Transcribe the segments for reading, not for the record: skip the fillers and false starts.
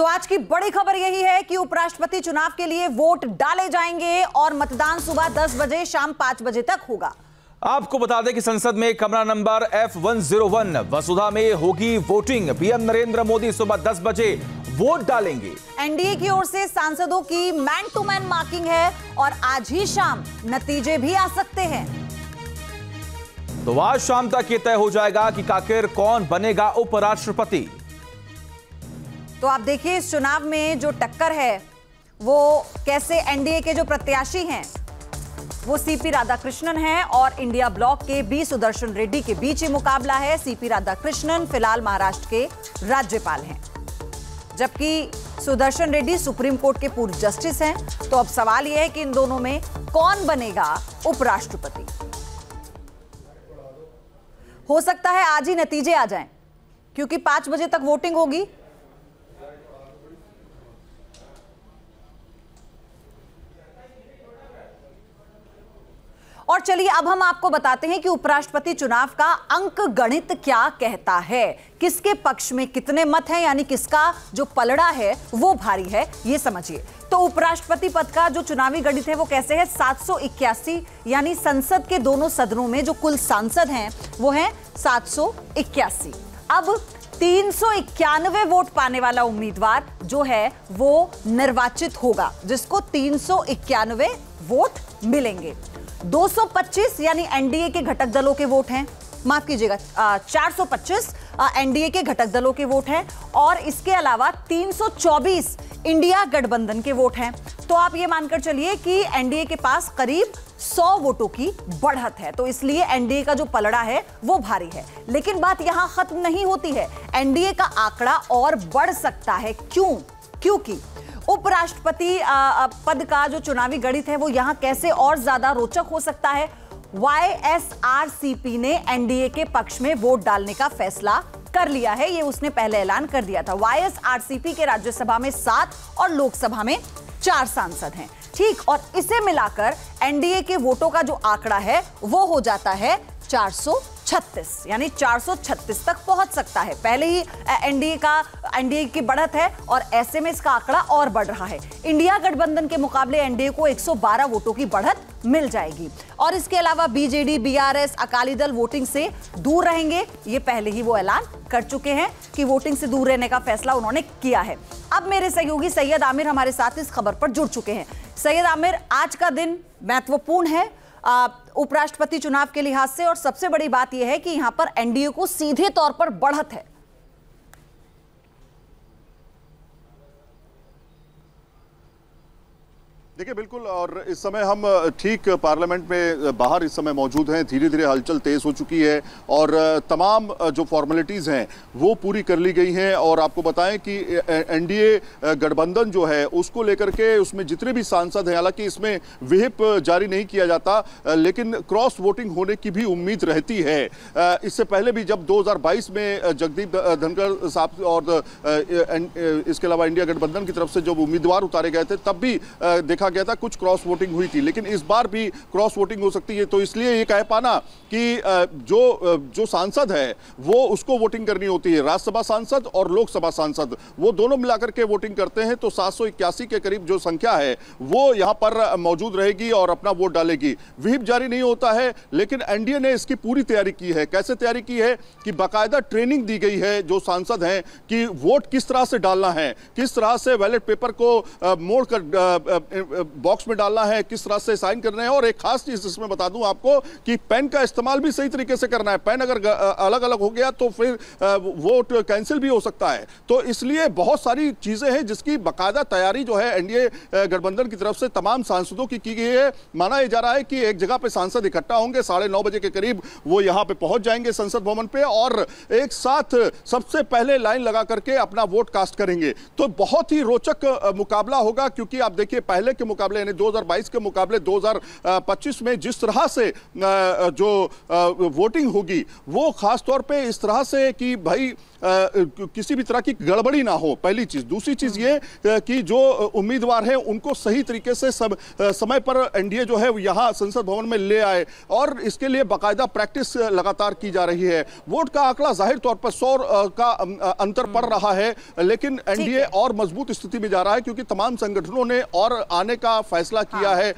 तो आज की बड़ी खबर यही है कि उपराष्ट्रपति चुनाव के लिए वोट डाले जाएंगे और मतदान सुबह 10 बजे शाम 5 बजे तक होगा। आपको बता दें कि संसद में कमरा नंबर F101 वसुधा में होगी वोटिंग। पीएम नरेंद्र मोदी सुबह 10 बजे वोट डालेंगे। एनडीए की ओर से सांसदों की मैन टू मैन मार्किंग है और आज ही शाम नतीजे भी आ सकते हैं। तो आज शाम तक यह तय हो जाएगा कि आखिर कौन बनेगा उपराष्ट्रपति। तो आप देखिए इस चुनाव में जो टक्कर है वो कैसे एनडीए के जो प्रत्याशी हैं वो सीपी राधाकृष्णन हैं और इंडिया ब्लॉक के बी सुदर्शन रेड्डी के बीच ही मुकाबला है। सीपी राधाकृष्णन फिलहाल महाराष्ट्र के राज्यपाल हैं, जबकि सुदर्शन रेड्डी सुप्रीम कोर्ट के पूर्व जस्टिस हैं। तो अब सवाल यह है कि इन दोनों में कौन बनेगा उपराष्ट्रपति। हो सकता है आज ही नतीजे आ जाएं, क्योंकि 5 बजे तक वोटिंग होगी। और चलिए अब हम आपको बताते हैं कि उपराष्ट्रपति चुनाव का अंक गणित क्या कहता है, किसके पक्ष में कितने मत हैं, यानी किसका जो पलड़ा है वो भारी है, ये समझिए। तो उपराष्ट्रपति पद का जो चुनावी गणित है वो कैसे है, 781, यानी संसद के दोनों सदनों में जो कुल सांसद हैं वो हैं 781। अब 391 वोट पाने वाला उम्मीदवार जो है वो निर्वाचित होगा, जिसको 391 वोट मिलेंगे। 225 यानी एनडीए के घटक दलों के वोट हैं, माफ कीजिएगा 425 एनडीए के घटक दलों के वोट हैं और इसके अलावा 324 इंडिया गठबंधन के वोट हैं। तो आप ये मानकर चलिए कि एनडीए के पास करीब 100 वोटों की बढ़त है। तो इसलिए एनडीए का जो पलड़ा है वो भारी है। लेकिन बात यहां खत्म नहीं होती है, एनडीए का आंकड़ा और बढ़ सकता है। क्योंकि उपराष्ट्रपति पद का जो चुनावी गणित है वो यहां कैसे और ज्यादा रोचक हो सकता है। वाईएसआरसीपी ने एनडीए के पक्ष में वोट डालने का फैसला कर लिया है, ये उसने पहले ऐलान कर दिया था। वाईएसआरसीपी के राज्यसभा में 7 और लोकसभा में 4 सांसद हैं, ठीक। और इसे मिलाकर एनडीए के वोटों का जो आंकड़ा है वो हो जाता है 436, यानी 436 तक पहुंच सकता है। पहले ही एनडीए की बढ़त है और ऐसे में इसका आंकड़ा और बढ़ रहा है। इंडिया गठबंधन के मुकाबले एनडीए को 112 वोटों की बढ़त मिल जाएगी। और इसके अलावा BJD, BRS, Akali Dal voting से दूर रहेंगे। ये पहले ही वो ऐलान कर चुके हैं कि वोटिंग से दूर रहने का फैसला उन्होंने किया है। अब मेरे सहयोगी सैयद आमिर हमारे साथ इस खबर पर जुड़ चुके हैं। सैयद आमिर, आज का दिन महत्वपूर्ण है उपराष्ट्रपति चुनाव के लिहाज से, और सबसे बड़ी बात यह है कि यहां पर एनडीए को सीधे तौर पर बढ़त है। देखिए बिल्कुल, और इस समय हम ठीक पार्लियामेंट में बाहर इस समय मौजूद हैं। धीरे धीरे हलचल तेज हो चुकी है और तमाम जो फॉर्मेलिटीज़ हैं वो पूरी कर ली गई हैं। और आपको बताएं कि एनडीए गठबंधन जो है उसको लेकर के उसमें जितने भी सांसद हैं, हालांकि इसमें व्हिप जारी नहीं किया जाता, लेकिन क्रॉस वोटिंग होने की भी उम्मीद रहती है। इससे पहले भी जब 2022 में जगदीप धनखड़ साहब और इसके अलावा इंडिया गठबंधन की तरफ से जब उम्मीदवार उतारे गए थे तब भी देखा गया था कुछ क्रॉस वोटिंग हुई थी, लेकिन इस बार भी क्रॉस वोटिंग हो सकती है। तो इसलिए ये कह पाना कि जो सांसद है वो उसको वोटिंग करनी होती है, राज्यसभा सांसद और लोकसभा सांसद वो दोनों मिलाकर के वोटिंग करते हैं। तो 781 के करीब जो संख्या है वो यहां पर मौजूद रहेगी और अपना वोट डालेगी। व्हिप जारी नहीं होता है, लेकिन एनडीए ने इसकी पूरी तैयारी की है। कैसे तैयारी की है कि बाकायदा ट्रेनिंग दी गई है जो सांसद हैं कि वोट किस तरह से डालना है, किस तरह से बैलेट पेपर को मोड़कर बॉक्स में डालना है, किस तरह से साइन करना है। और एक खास चीज इसमें बता दूं आपको कि पेन का इस्तेमाल भी सही तरीके से करना है। पेन अगर अलग अलग हो गया तो फिर वोट कैंसिल भी हो सकता है। तो इसलिए बहुत सारी चीजें हैं जिसकी बाकायदा तैयारी जो है एनडीए गठबंधन की तरफ से तमाम सांसदों की गई है। माना जा रहा है कि एक जगह पे सांसद इकट्ठा होंगे, 9:30 बजे के करीब वो यहां पे पहुंच जाएंगे संसद भवन पे और एक साथ सबसे पहले लाइन लगा करके अपना वोट कास्ट करेंगे। तो बहुत ही रोचक मुकाबला होगा, क्योंकि आप देखिए पहले के मुकाबले यानी 2022 के मुकाबले 2025 में जिस तरह से जो वोटिंग होगी वो खास तौर पे इस तरह से कि भाई किसी भी तरह की गड़बड़ी ना हो, पहली चीज। दूसरी चीज ये कि जो उम्मीदवार हैं उनको सही तरीके से समय पर एनडीए जो है यहां संसद भवन में ले आए, और इसके लिए बाकायदा प्रैक्टिस लगातार की जा रही है। वोट का आंकड़ा जाहिर तौर पर 100 का अंतर पड़ रहा है, लेकिन एनडीए और मजबूत स्थिति में जा रहा है क्योंकि तमाम संगठनों ने और आने का फैसला किया है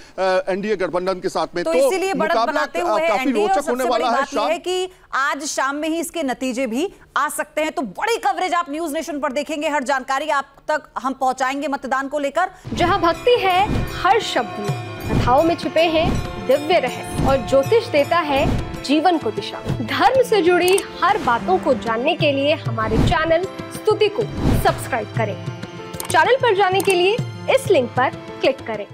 एनडीए गठबंधन के साथ में। तो इसीलिए बढ़त बनाते हुए काफी रोचक होने वाला है कि आज शाम में ही इसके नतीजे भी आ सकते हैं। तो बड़ी कवरेज आप न्यूज नेशन पर देखेंगे, हर जानकारी आप तक हम पहुंचाएंगे मतदान को लेकर। जहां भक्ति है हर शब्द में, कथाओं में छिपे हैं दिव्य रहस्य और ज्योतिष देता है जीवन को दिशा। धर्म से जुड़ी हर बातों को जानने के लिए हमारे चैनल स्तुति को सब्सक्राइब करें। चैनल पर जाने के लिए इस लिंक पर क्लिक करें।